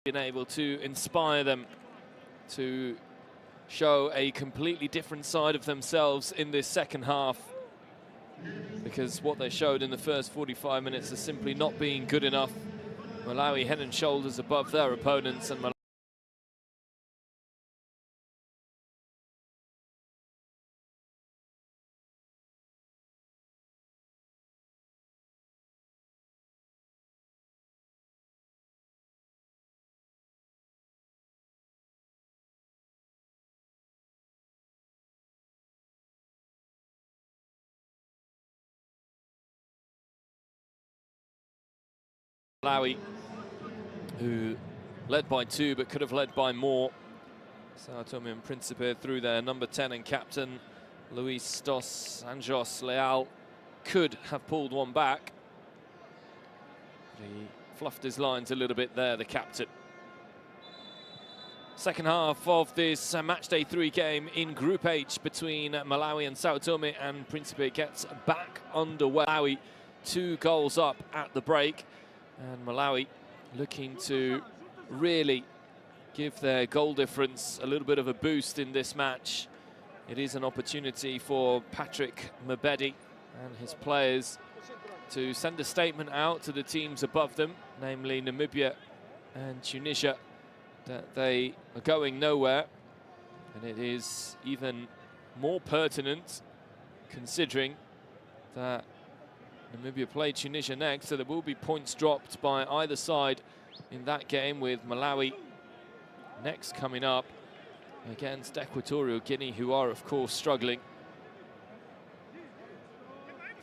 been able to inspire them to show a completely different side of themselves in this second half, because what they showed in the first 45 minutes has simply not been good enough. Malawi head and shoulders above their opponents, and Malawi, who led by 2 but could have led by more. Sao Tome and Principe, through their number 10 and captain Luis dos Anjos Leal, could have pulled one back. But he fluffed his lines a little bit there, the captain. Second half of this matchday 3 game in Group H between Malawi and Sao Tome and Principe gets back underway. Malawi 2 goals up at the break, and Malawi looking to really give their goal difference a little bit of a boost in this match. It is an opportunity for Patrick Mabedi and his players to send a statement out to the teams above them, namely Namibia and Tunisia, that they are going nowhere. And it is even more pertinent considering that Namibia play Tunisia next, so there will be points dropped by either side in that game, with Malawi next coming up against Equatorial Guinea, who are of course struggling.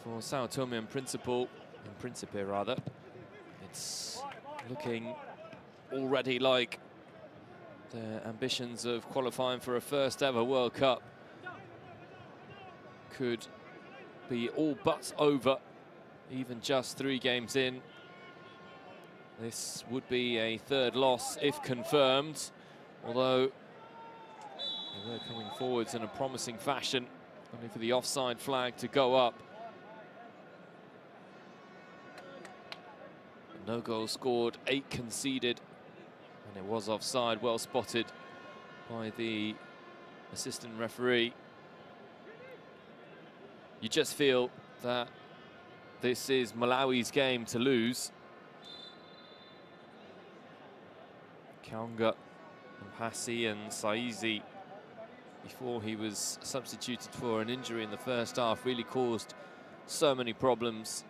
For Sao Tome and Principe, it's looking already like their ambitions of qualifying for a first ever World Cup could be all but over, even just 3 games in. This would be a 3rd loss if confirmed, although they were coming forwards in a promising fashion, only for the offside flag to go up. No goals scored, 8 conceded, and it was offside, well spotted by the assistant referee. You just feel that this is Malawi's game to lose. Kaunga, Mpasi and Saizi, before he was substituted for an injury in the first half, really caused so many problems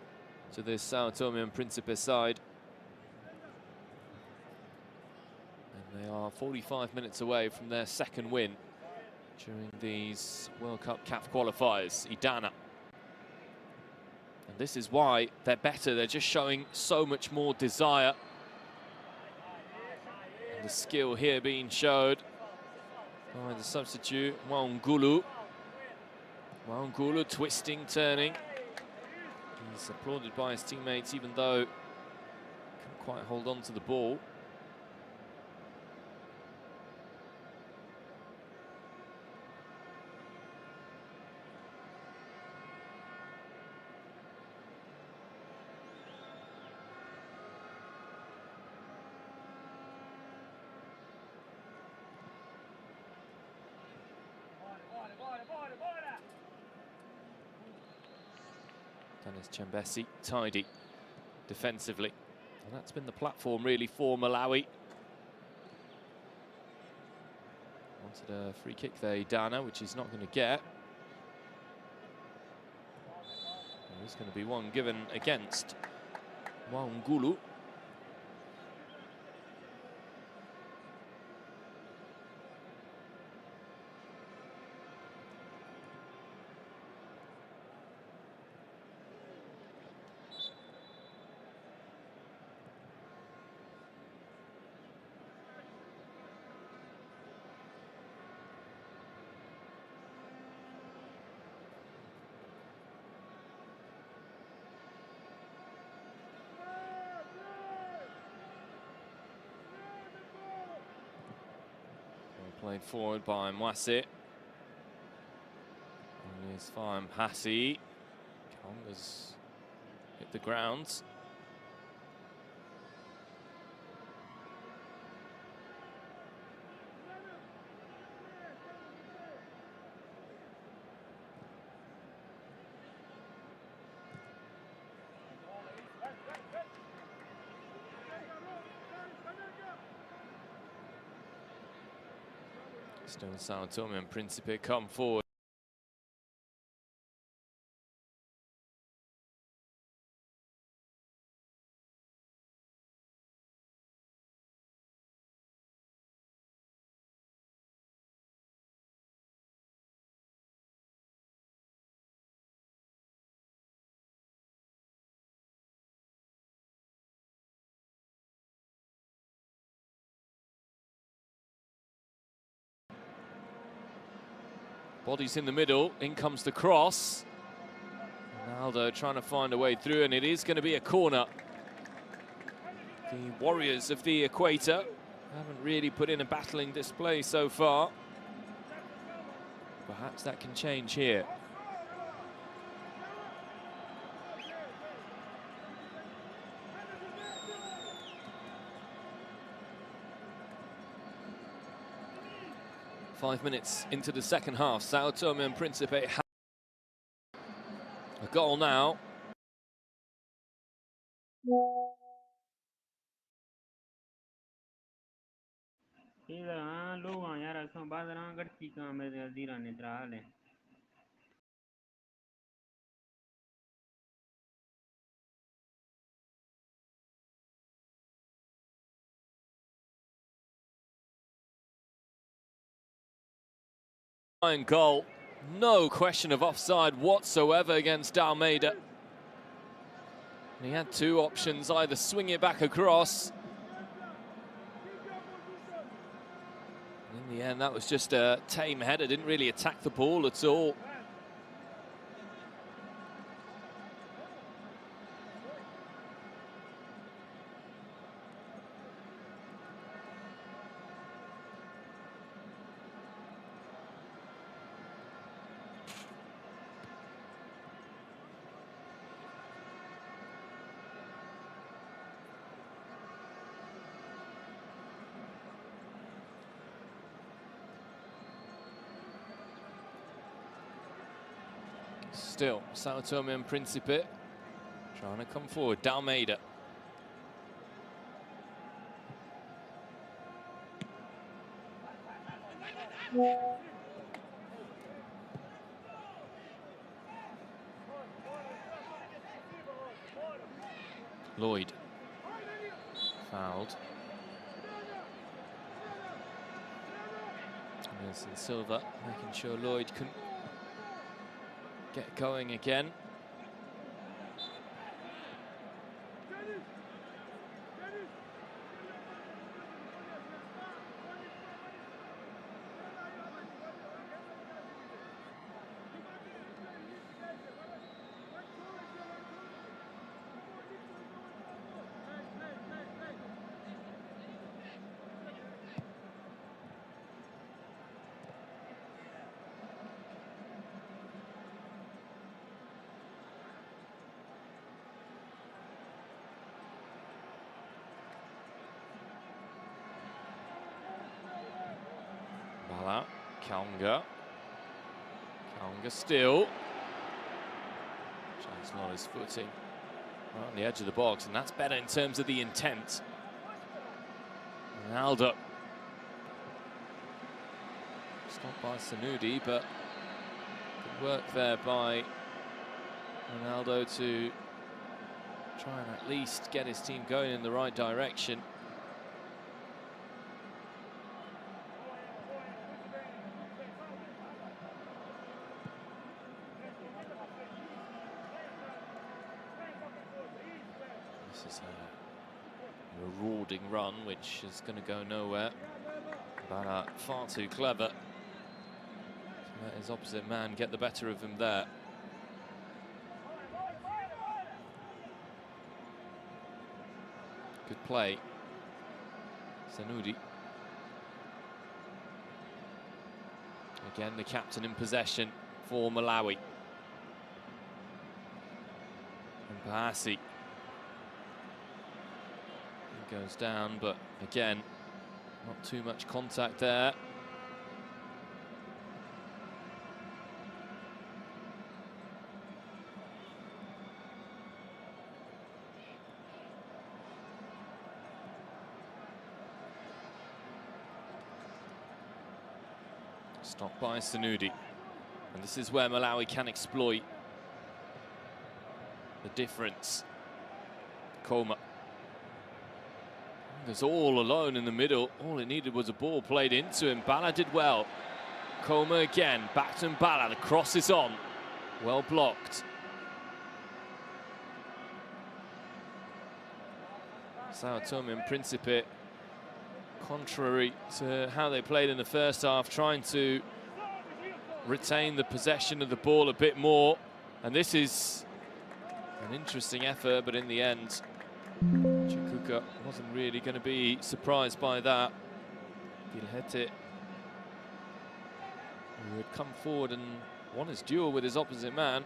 to this Sao Tome and Principe side. And they are 45 minutes away from their 2nd win during these World Cup CAF qualifiers, Idana. And this is why they're better. They're just showing so much more desire. And the skill here being showed by the substitute, Waungulu. Waungulu twisting, turning. He's applauded by his teammates, even though he couldn't quite hold on to the ball. Dennis Chembesi, tidy defensively. And that's been the platform really for Malawi. Wanted a free kick there, Idana, which he's not going to get. There's going to be one given against Waungulu. Played forward by Mwase. And here's fine Mpasi. Kaunga's hit the ground. Still Sao Tome and Principe come forward. Bodies in the middle, in comes the cross. Ronaldo trying to find a way through, and it is going to be a corner. The Warriors of the Equator haven't really put in a battling display so far. Perhaps that can change here. Five minutes into the second half, Sao Tome and Principe have a goal now. Goal, no question of offside whatsoever against Almeida. He had two options, either swing it back across. In the end, that was just a tame header, didn't really attack the ball at all. Still, Sao Tome and Principe trying to come forward. Almeida. Lloyd. Fouled. Nelson Silva making sure Lloyd couldn't get going again. Kaunga still. Chance not his footing. Right on the edge of the box, and that's better in terms of the intent. Ronaldo. Stopped by Sanudi, but good work there by Ronaldo to try and at least get his team going in the right direction. This is a marauding run, which is going to go nowhere. Bala far too clever to let his opposite man get the better of him there. Good play. Sanudi. Again, the captain in possession for Malawi. And Bahasi. He goes down, but again, not too much contact there. Stopped by Sanudi. And this is where Malawi can exploit the difference. Koma. He's all alone in the middle. All it needed was a ball played into him. Bala did well. Koma again. Back to Bala. The cross is on. Well blocked. Sao Tome and Principe, contrary to how they played in the first half, trying to retain the possession of the ball a bit more. And this is an interesting effort, but in the end, Chikuka wasn't really going to be surprised by that. Vilhete, who had come forward and won his duel with his opposite man.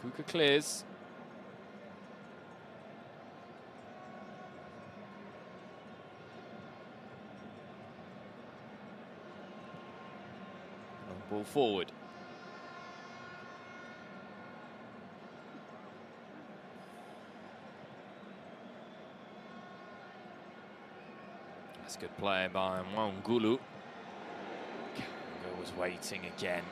Chikuka clears. Ball forward. That's good play by Mwangulu. Kanga was waiting again.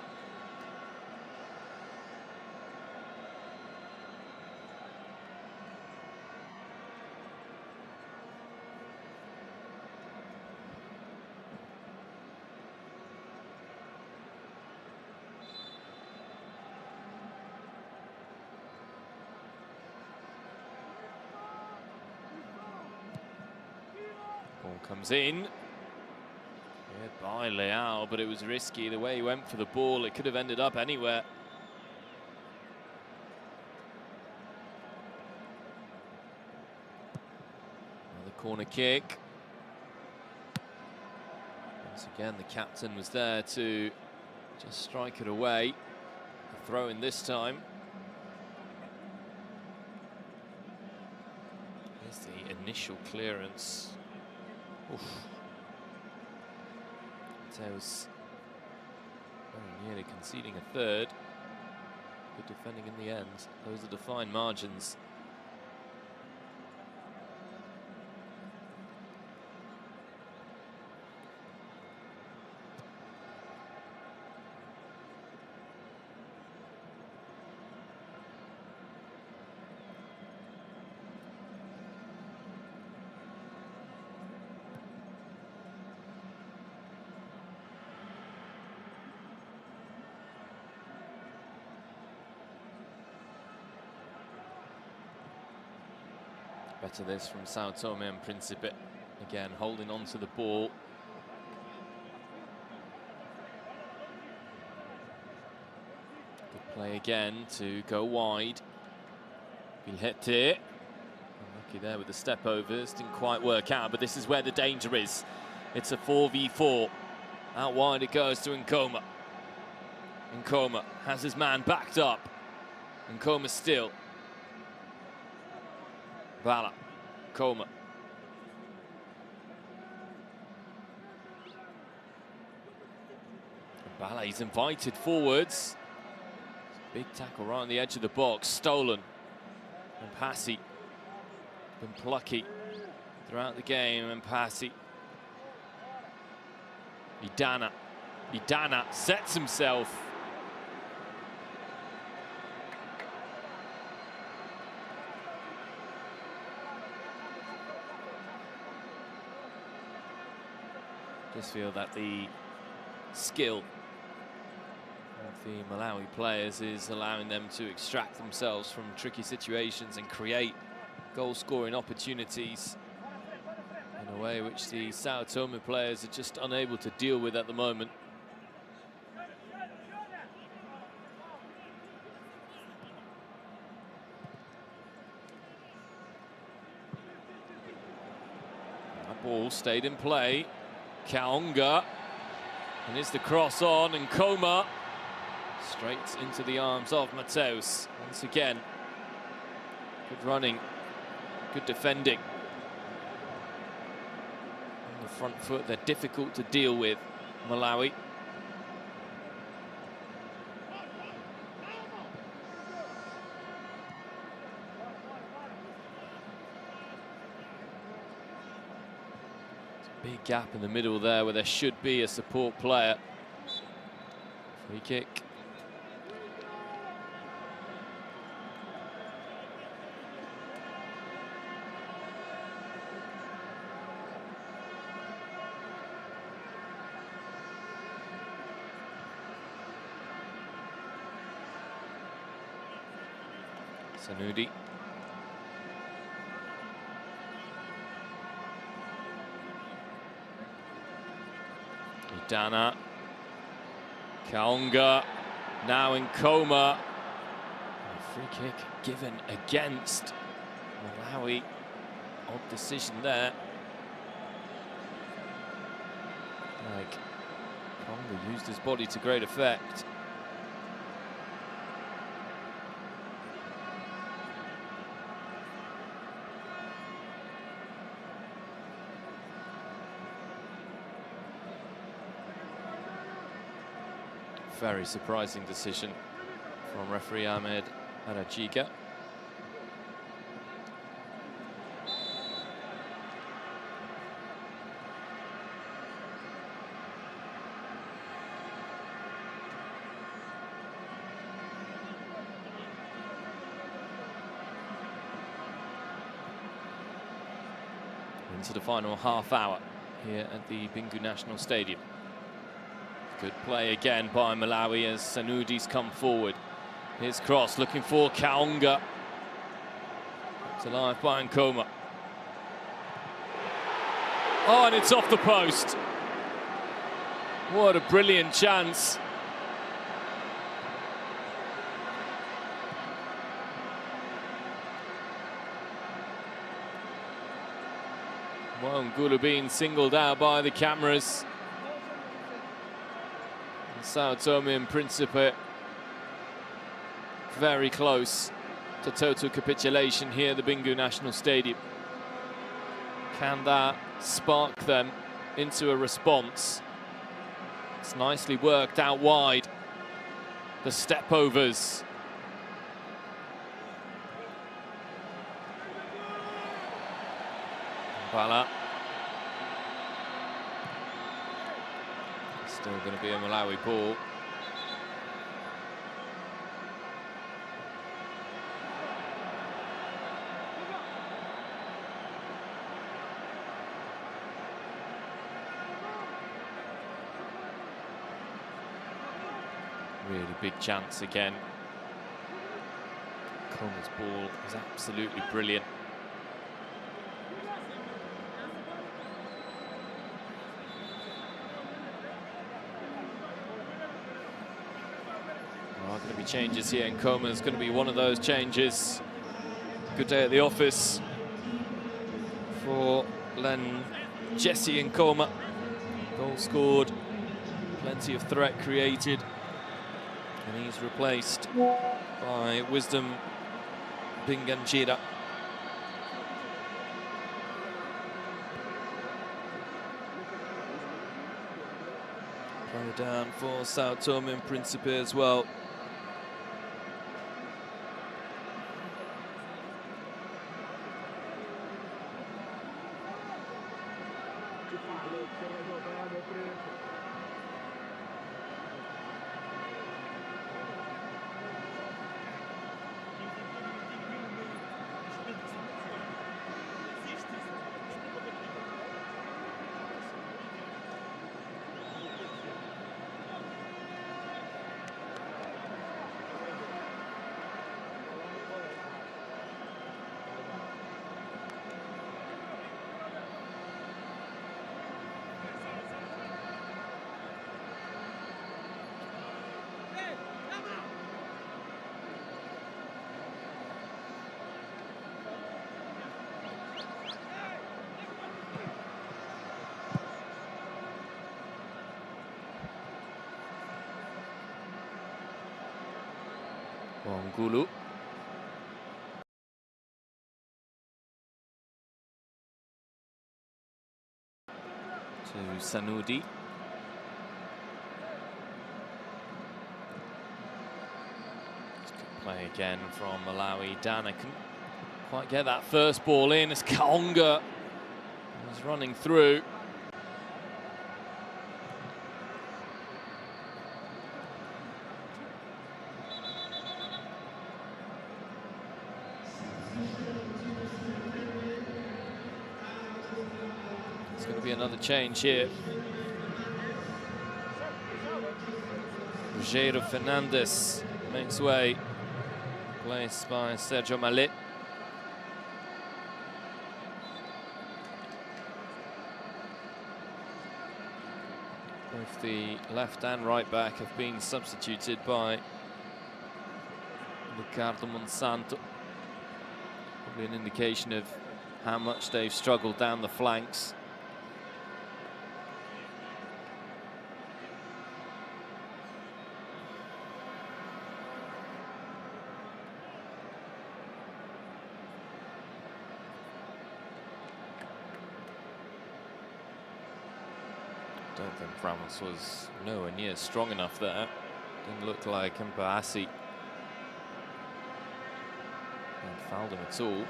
Ball comes in. Cleared by Leal, but it was risky the way he went for the ball. It could have ended up anywhere. Another corner kick. Once again, the captain was there to just strike it away. A throw in this time. Here's the initial clearance. Oof. Mateus very nearly conceding a third. Good defending in the end. Those are defined margins. Better this from Sao Tome and Principe. Again, holding on to the ball. Good play again to go wide. Vilhete. Unlucky there with the step overs. Didn't quite work out, but this is where the danger is. It's a 4v4. Out wide it goes to Nkoma. Nkoma has his man backed up. Nkoma still. Bala, Koma. Bala, he's invited forwards. Big tackle right on the edge of the box, stolen. And Passy, been plucky throughout the game, and Passy. Idana sets himself. Just feel that the skill of the Malawi players is allowing them to extract themselves from tricky situations and create goal-scoring opportunities in a way which the Sao Tome players are just unable to deal with at the moment. That ball stayed in play. Kaonga, and it's the cross on, and Koma straight into the arms of Mateus. Once again, good running, good defending. On the front foot, they're difficult to deal with, Malawi. Big gap in the middle there where there should be a support player. Free kick. Sanudi. Idana. Kaonga now in coma. A free kick given against Malawi. Odd decision there. Like, Kaonga used his body to great effect. Very surprising decision from referee Ahmed Arajiga. Into the final half hour here at the Bangui National Stadium. Good play again by Malawi as Sanudi's come forward. His cross looking for Kaonga. It's alive by Nkoma. Oh, and it's off the post. What a brilliant chance. Well, Ngulu being singled out by the cameras. Sao Tome and Principe very close to total capitulation here at the Bangui National Stadium. Can that spark them into a response? It's nicely worked out wide. The step-overs. Bala. Still going to be a Malawi ball. Really big chance again. Coleman's ball is absolutely brilliant. Going to be changes here, and Coma's going to be one of those changes. Good day at the office for Len Jesse Nkoma. Goal scored, plenty of threat created, and he's replaced by Wisdom Binganjira. Play down for Sao Tome and Principe as well. Ngulu. To Sanudi. Good play again from Malawi. Dana couldn't quite get that first ball in as Kaonga was running through. There's going to be another change here. Rogério Fernandes makes way, placed by Sergio Mallet. Both the left and right back have been substituted by Ricardo Monsanto. Probably an indication of how much they've struggled down the flanks. I don't think France was nowhere near strong enough there. Didn't look like Mbassi had fouled him at all.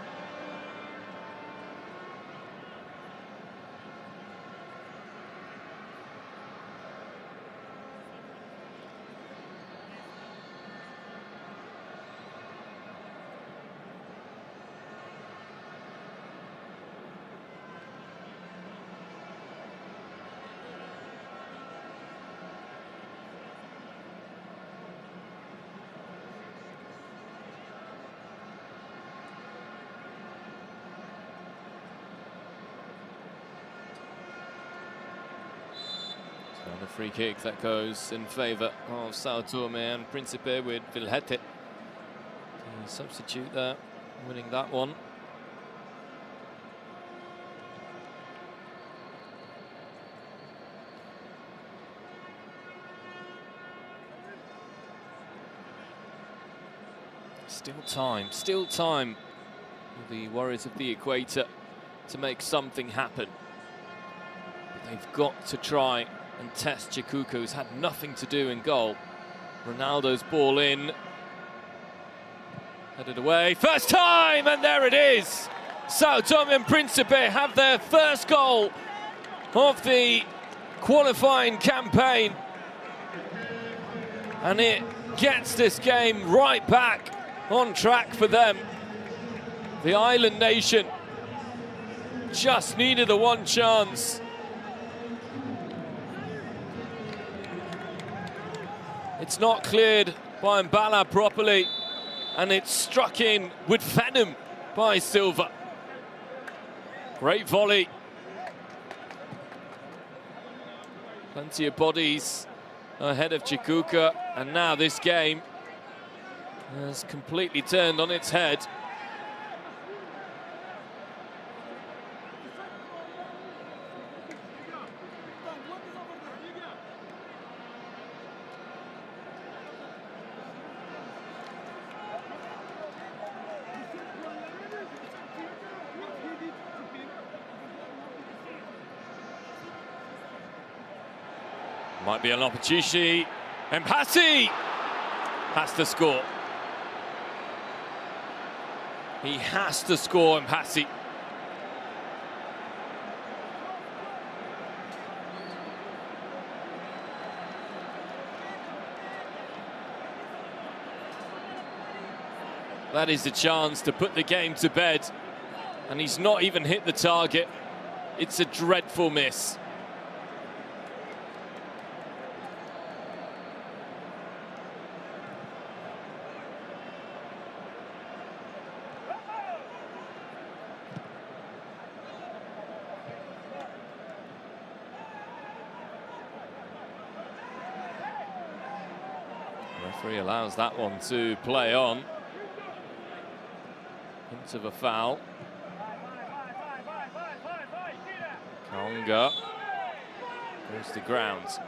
The free kick that goes in favour of Sao Tome and Principe with Vilhete. The substitute there, winning that one. Still time for the Warriors of the Equator to make something happen. But they've got to try and test Chikuka, who's had nothing to do in goal. Ronaldo's ball in. Headed away. First time, and there it is. Sao Tome and Principe have their first goal of the qualifying campaign. And it gets this game right back on track for them. The island nation just needed the one chance. It's not cleared by Mbala properly, and it's struck in with venom by Silva. Great volley. Plenty of bodies ahead of Chikuka, and now this game has completely turned on its head. Might be an opportunity. Mbassi has to score. He has to score, Mbassi. That is the chance to put the game to bed, and he's not even hit the target. It's a dreadful miss. Referee allows that one to play on. Hint of a foul. Konga goes to ground.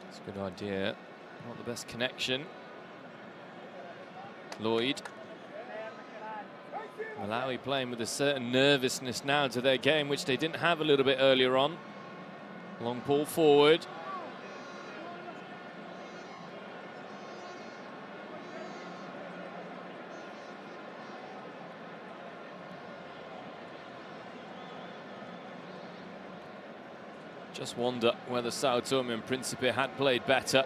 It's a good idea. Not the best connection. Lloyd. Malawi playing with a certain nervousness now to their game, which they didn't have a little bit earlier on. Long ball forward. Just wonder whether Sao Tome and Principe had played better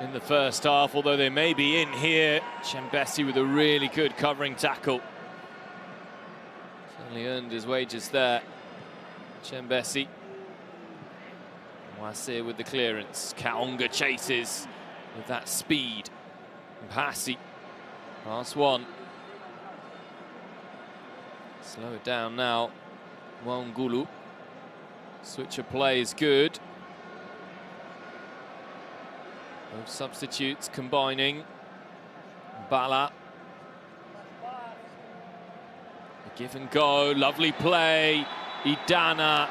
in the first half, although they may be in here. Chembesi with a really good covering tackle. Certainly earned his wages there. Chembesi. Mwase with the clearance. Kaonga chases with that speed. Mpasi. Last one. Slow it down now. Wangulu. Switch of play is good. Both substitutes combining. Bala. A give and go, lovely play. Idana.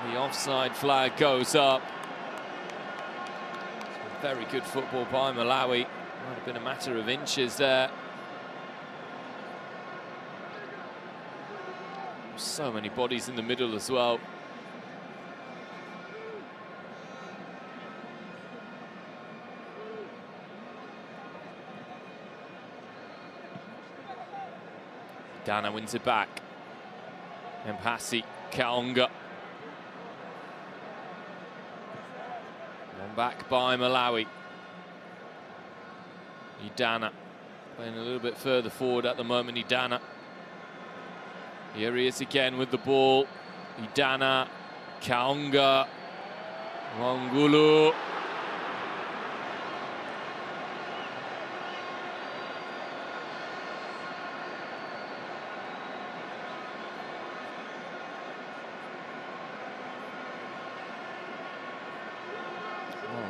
And the offside flag goes up. Some very good football by Malawi. Might have been a matter of inches there. So many bodies in the middle as well. Dana wins it back. Mpasi, Kaonga. One back by Malawi. Idana playing a little bit further forward at the moment. Idana. Here he is again with the ball. Idana, Kaonga, Wangulu.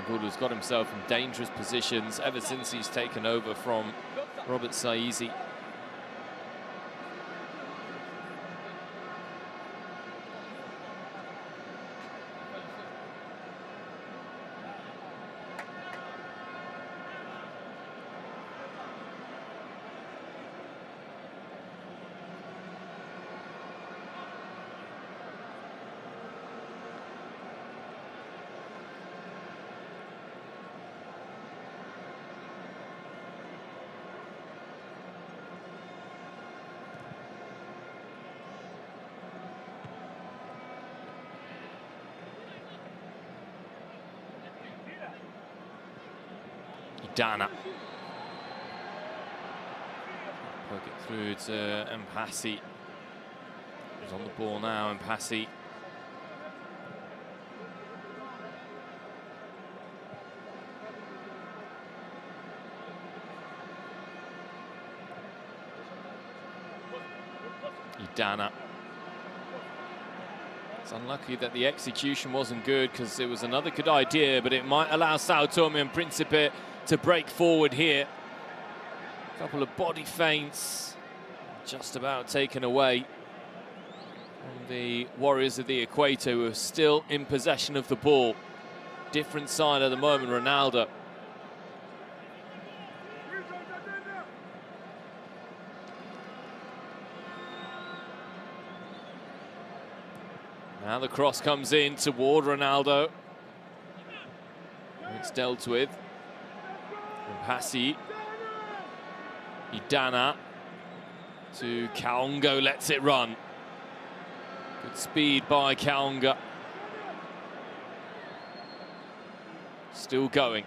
Wangulu's got himself in dangerous positions ever since he's taken over from Robert Saizi. Dana. Poke it through to Mpasi. He's on the ball now, Mpasi. Dana. It's unlucky that the execution wasn't good because it was another good idea, but it might allow Sao Tome and Principe to break forward here. A couple of body feints just about taken away from the Warriors of the Equator, who are still in possession of the ball. Different side at the moment, Ronaldo. Now the cross comes in toward Ronaldo. It's dealt with. Mpasi. Idana to Kaonga, lets it run. Good speed by Kaonga. Still going.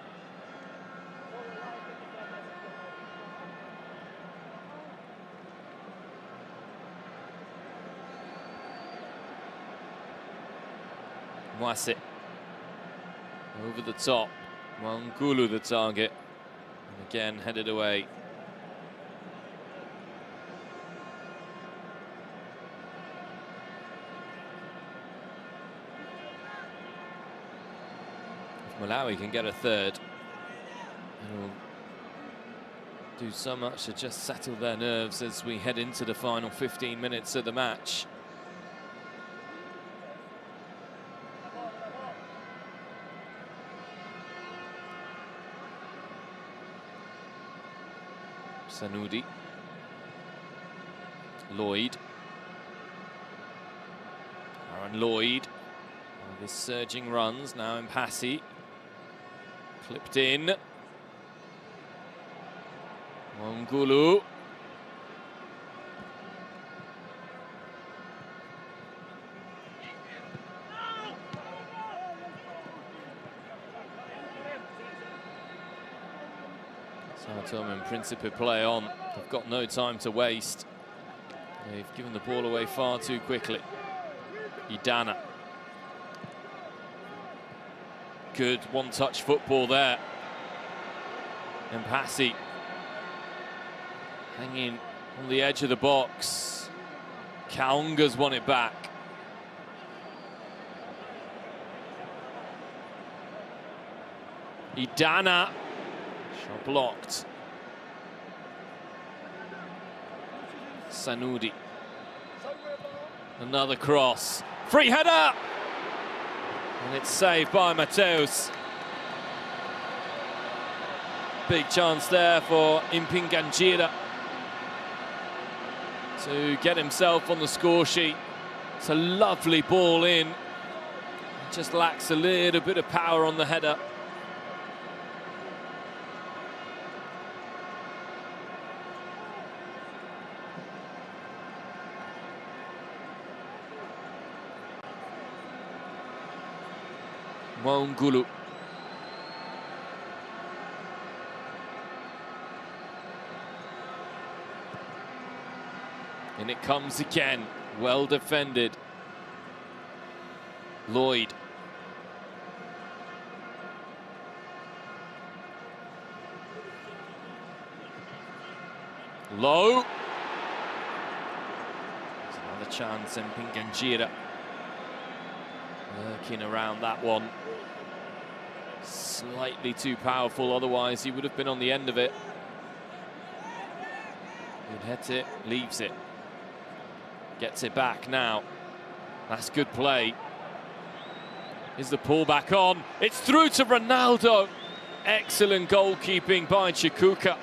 Mwase over the top. Wangulu the target. And again headed away. If Malawi can get a third, it'll do so much to just settle their nerves as we head into the final 15 minutes of the match. Sanudi. Lloyd. Aaron Lloyd. With his surging runs, now in Passy. Clipped in. Wangulu. Sao Tome and Principe play on. They've got no time to waste. They've given the ball away far too quickly. Idana. Good one-touch football there. And Passy hanging on the edge of the box. Kaunga's won it back. Idana. Shot blocked. Sanudi. Another cross. Free header! And it's saved by Mateus. Big chance there for Impinganjira to get himself on the score sheet. It's a lovely ball in. It just lacks a little bit of power on the header. Wangulu. And it comes again. Well defended. Lloyd. Low. There's another chance, and Mpinganjira lurking around that one. Slightly too powerful, otherwise he would have been on the end of it. Good hit it, leaves it. Gets it back now. That's good play. Is the pull back on? It's through to Ronaldo. Excellent goalkeeping by Chikuka.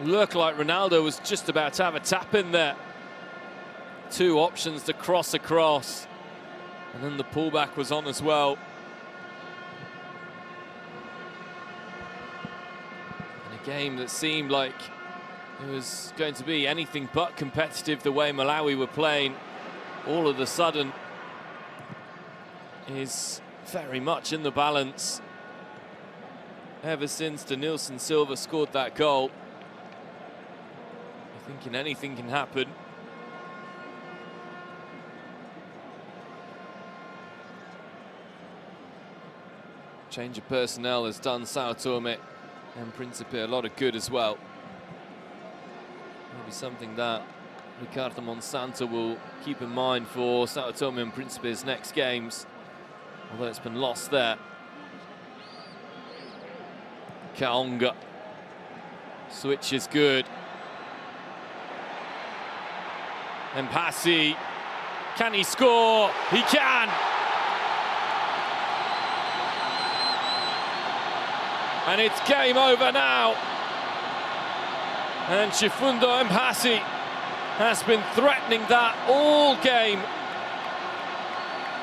Looked like Ronaldo was just about to have a tap in there. Two options to cross across. And then the pullback was on as well. And a game that seemed like it was going to be anything but competitive the way Malawi were playing, all of a sudden is very much in the balance. Ever since Denilson Silva scored that goal, you're thinking anything can happen. Change of personnel has done Sao Tome and Principe a lot of good as well. Maybe something that Ricardo Monsanto will keep in mind for Sao Tome and Principe's next games, although it's been lost there. Kaunga. Switch is good. And Passy. Can he score? He can! And it's game over now. And Chifundo Mpasi has been threatening that all game.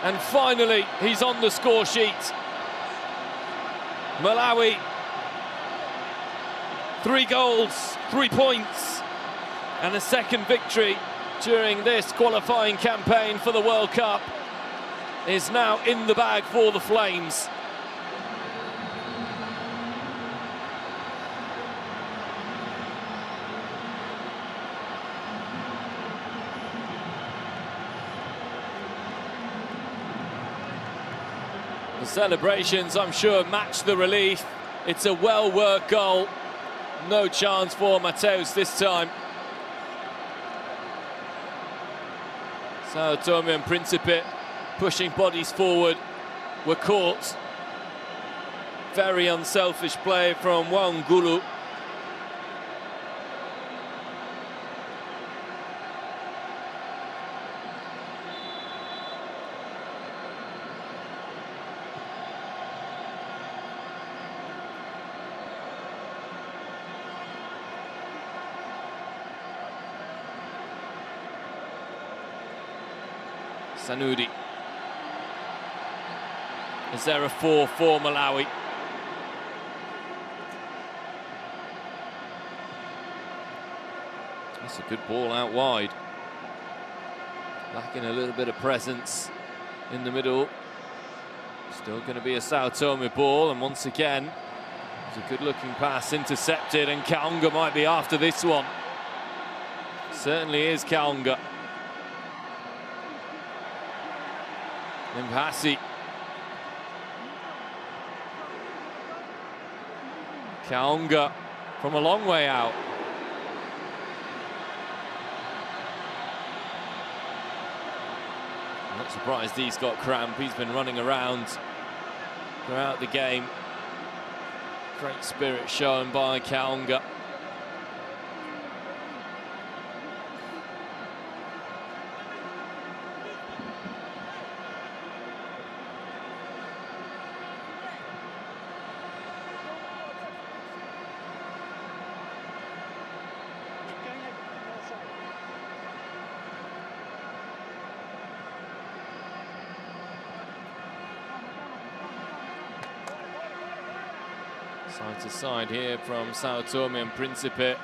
And finally, he's on the score sheet. Malawi, 3 goals, 3 points, and a second victory during this qualifying campaign for the World Cup is now in the bag for the Flames. The celebrations, I'm sure, match the relief. It's a well-worked goal. No chance for Mateus this time. Sao Tome and Principe pushing bodies forward were caught. Very unselfish play from Wangulu. Sanudi. Is there a 4 for Malawi? That's a good ball out wide. Lacking a little bit of presence in the middle. Still going to be a Sao Tome ball, and once again, it's a good-looking pass intercepted, and Kaunga might be after this one. Certainly is Kaunga. Impasi. Kaunga from a long way out. I'm not surprised he's got cramp. He's been running around throughout the game. Great spirit shown by Kaunga. Side to side here from Sao Tome and Principe.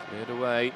Cleared away.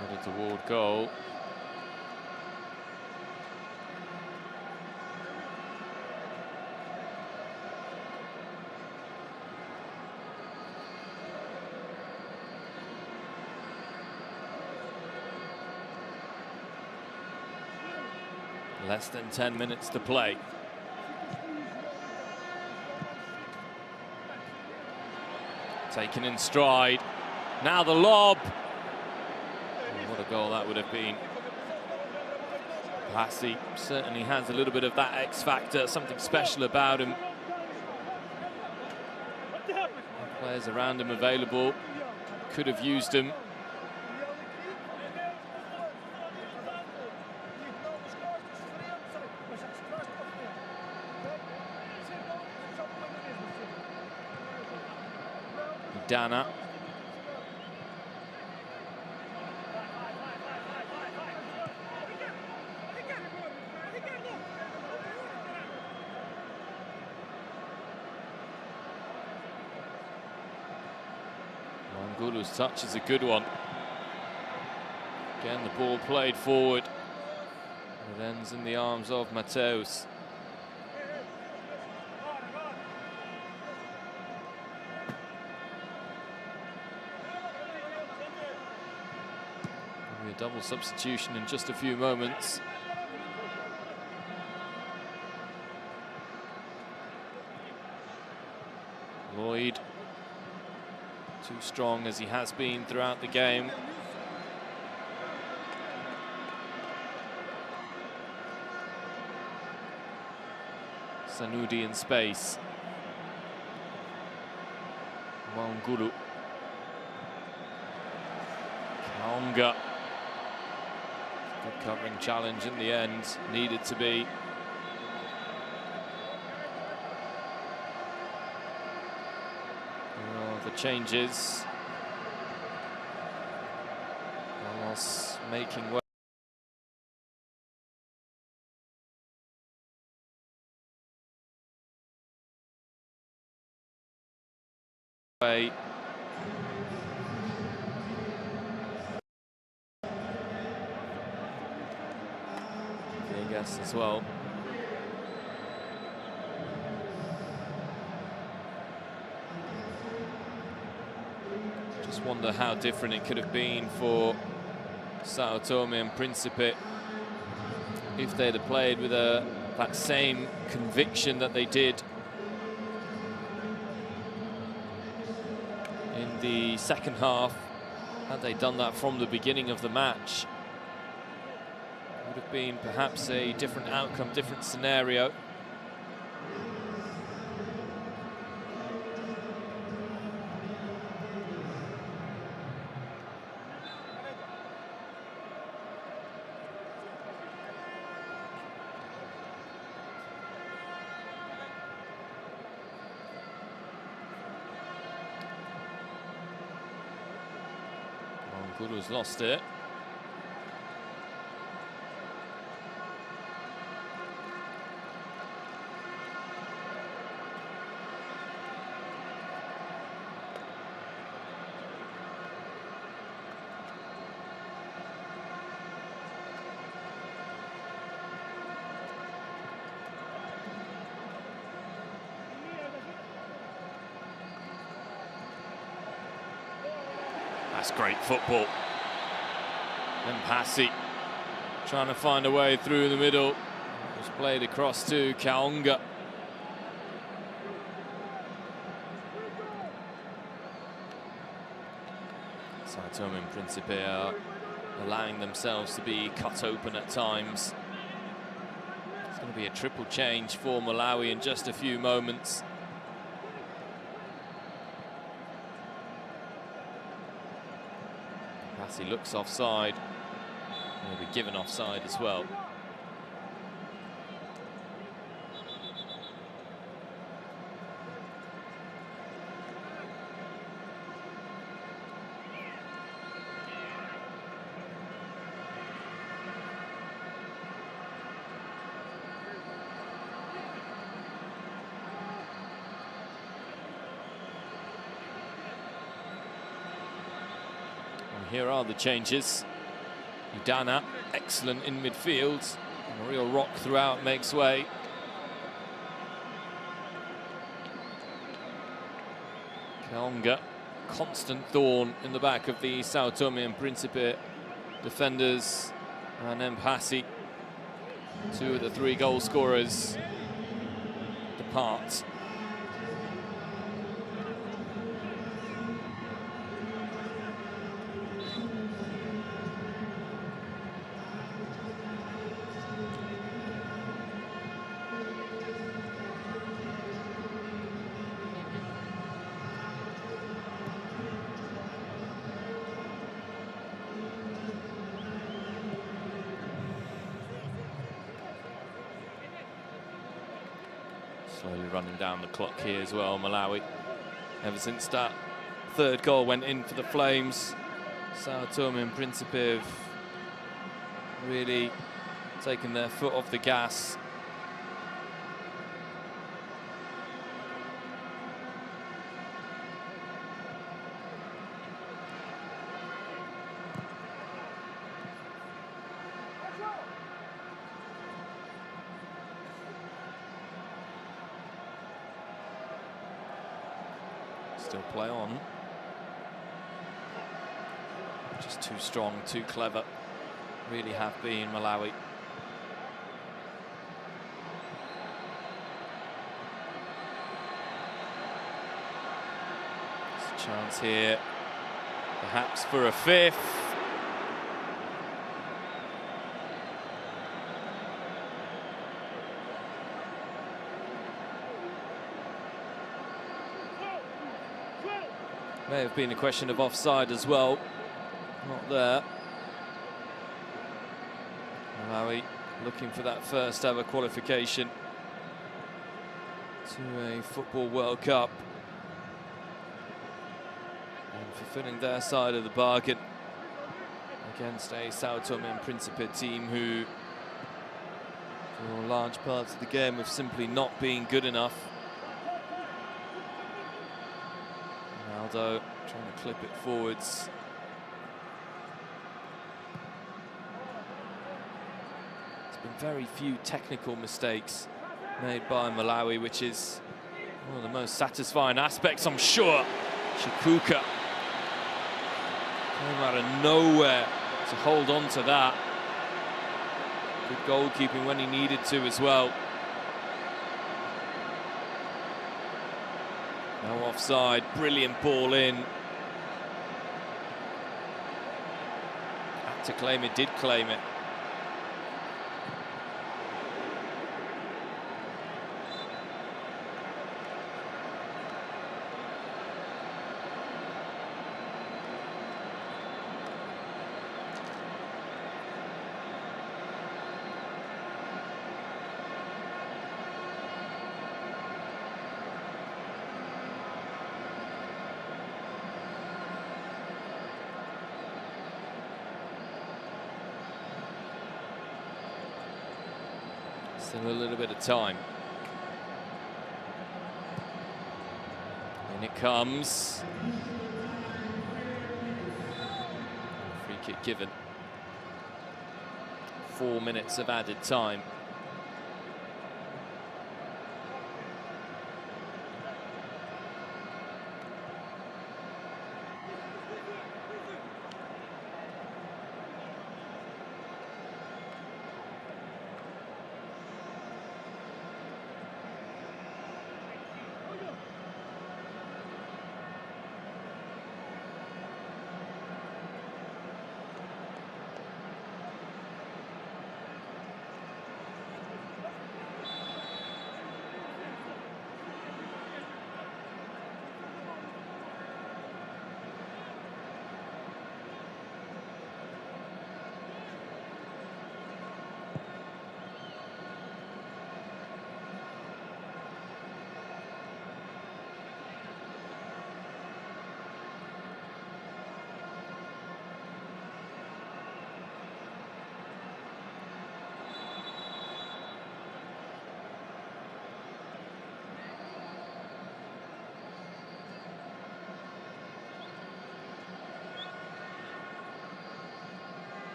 Headed toward goal. Less than 10 minutes to play. Taken in stride. Now the lob. What a goal that would have been. Passy certainly has a little bit of that X factor, something special about him. Players around him available, could have used him. Dana. Mangulu's touch is a good one. Again, the ball played forward. It ends in the arms of Mateus. A double substitution in just a few moments. Lloyd, too strong as he has been throughout the game. Sanudi in space. Mangulu. Kaunga. Good covering challenge in the end, needed to be. The changes. Ramos making way. As well. Just wonder how different it could have been for Sao Tome and Principe if they'd have played with a that same conviction that they did in the second half. Had they done that from the beginning of the match, it would have been perhaps a different outcome, different scenario. Guru's lost it. That's great football. And Passy trying to find a way through the middle. It's played across to Kaonga. Sao Tome and Principe are allowing themselves to be cut open at times. It's going to be a triple change for Malawi in just a few moments. He looks offside. He'll be given offside as well. Here are the changes. Udana, excellent in midfield. And a real rock throughout, makes way. Kaonga, constant thorn in the back of the Sao Tome and Principe defenders. And Mpasi, two of the three goal scorers, depart. Slowly running down the clock here as well, Malawi. Ever since that third goal went in for the Flames, Sao Tome and Principe have really taken their foot off the gas. Still play on. Just too strong, too clever. Really have been, Malawi. There's a chance here, perhaps for a fifth. May have been a question of offside as well. Not there. Malawi looking for that first ever qualification to a Football World Cup. And fulfilling their side of the bargain against a Sao Tome and Principe team who, for large parts of the game, have simply not been good enough. Ronaldo trying to clip it forwards. There's been very few technical mistakes made by Malawi, which is one of the most satisfying aspects, I'm sure. Shikuka came out of nowhere to hold on to that. Good goalkeeping when he needed to as well. No offside, brilliant ball in. Had to claim it, did claim it. Still a little bit of time. In it comes. Free kick given. 4 minutes of added time.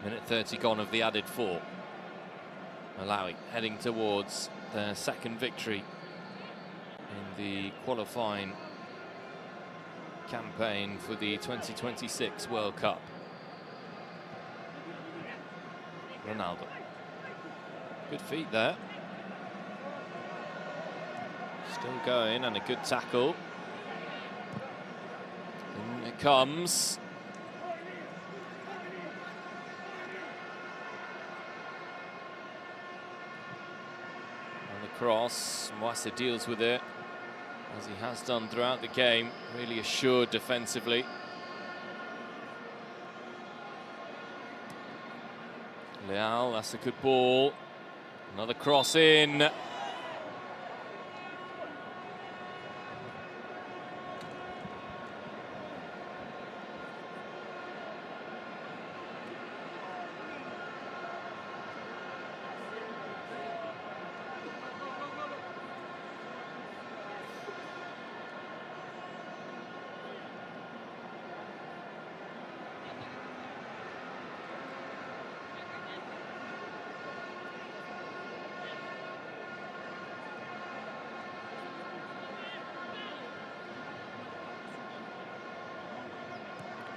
Minute 30 gone of the added 4. Malawi heading towards their second victory in the qualifying campaign for the 2026 World Cup. Ronaldo. Good feet there. Still going, and a good tackle. In it comes. Cross, Mwasa deals with it, as he has done throughout the game, really assured defensively. Leal, that's a good ball. Another cross in.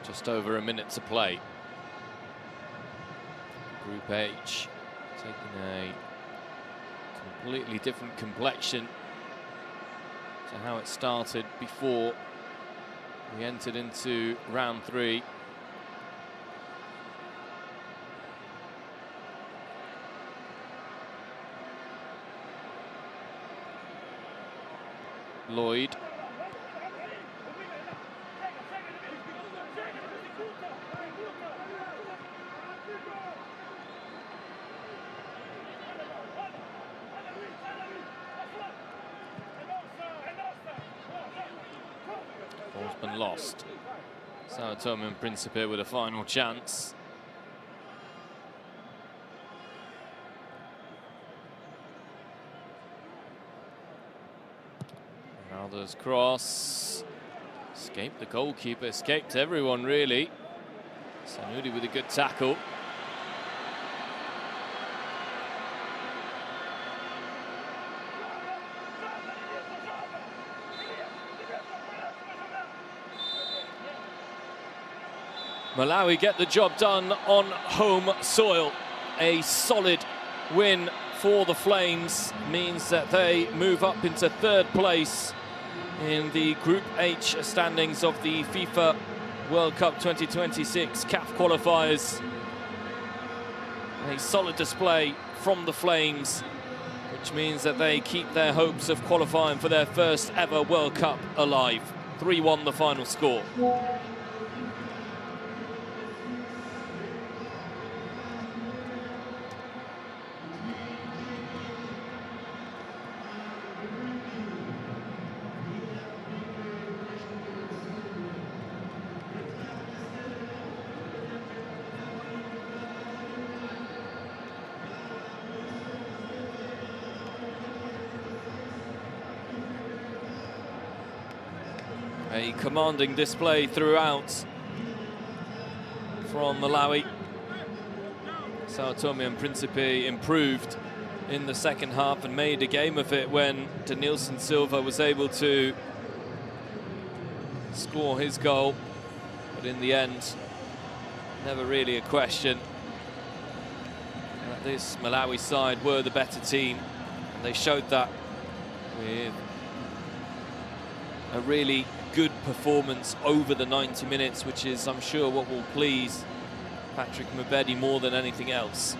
Just over a minute to play. Group H taking a completely different complexion to how it started before we entered into round 3. Lloyd. Ball's been lost. Sao Tome and Principe with a final chance. Ronaldo's cross. Escaped the goalkeeper, escaped everyone really. Sanudi with a good tackle. Malawi get the job done on home soil. A solid win for the Flames means that they move up into third place in the Group H standings of the FIFA World Cup 2026 CAF qualifiers. A solid display from the Flames, which means that they keep their hopes of qualifying for their first ever World Cup alive. 3-1 the final score. A commanding display throughout from Malawi. Sao Tome and Principe improved in the second half and made a game of it when Denilson Silva was able to score his goal. But in the end, never really a question that this Malawi side were the better team. And they showed that with a really good performance over the 90 minutes, which is, I'm sure, what will please Patrick Mabedi more than anything else.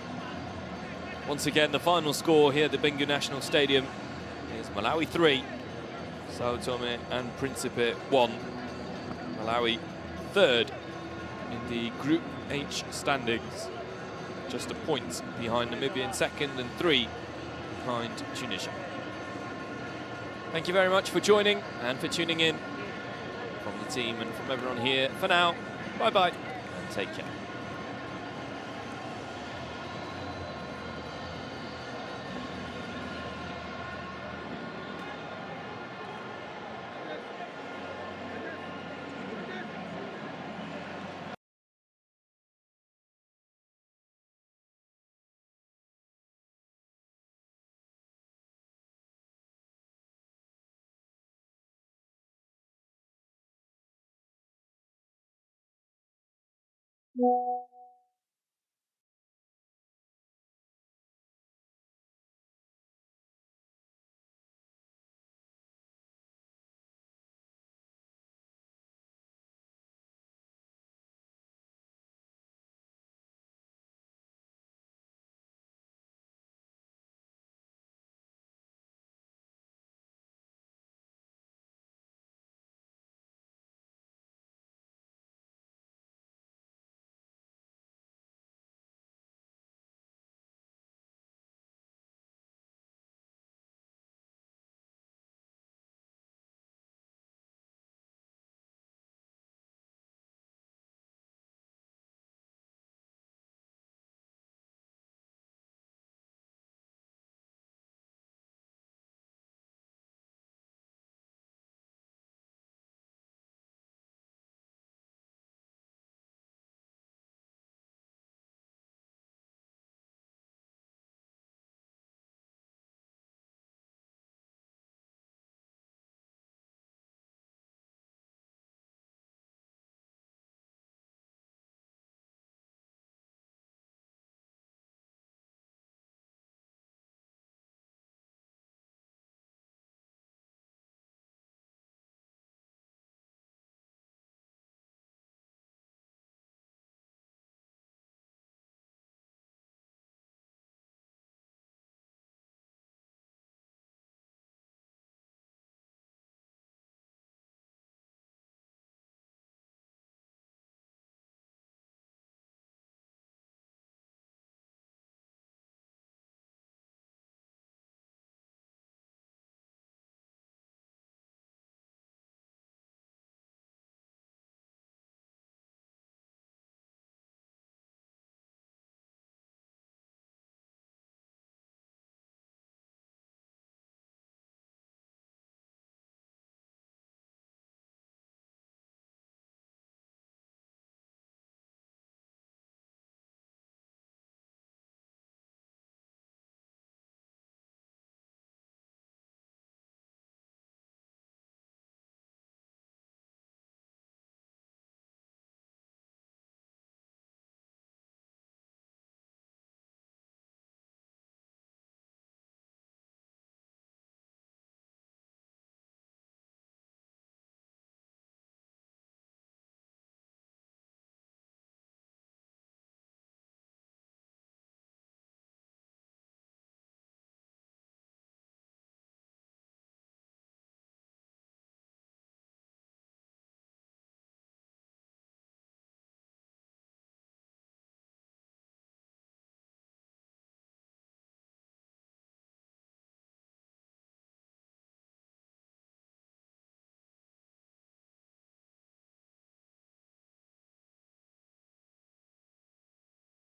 Once again, the final score here at the Bangui National Stadium is Malawi 3, Sao Tome and Principe 1. Malawi third in the Group H standings, just a point behind Namibia in second and 3 behind Tunisia. Thank you very much for joining and for tuning in. From the team and from everyone here, for now, bye-bye and take care. Yeah.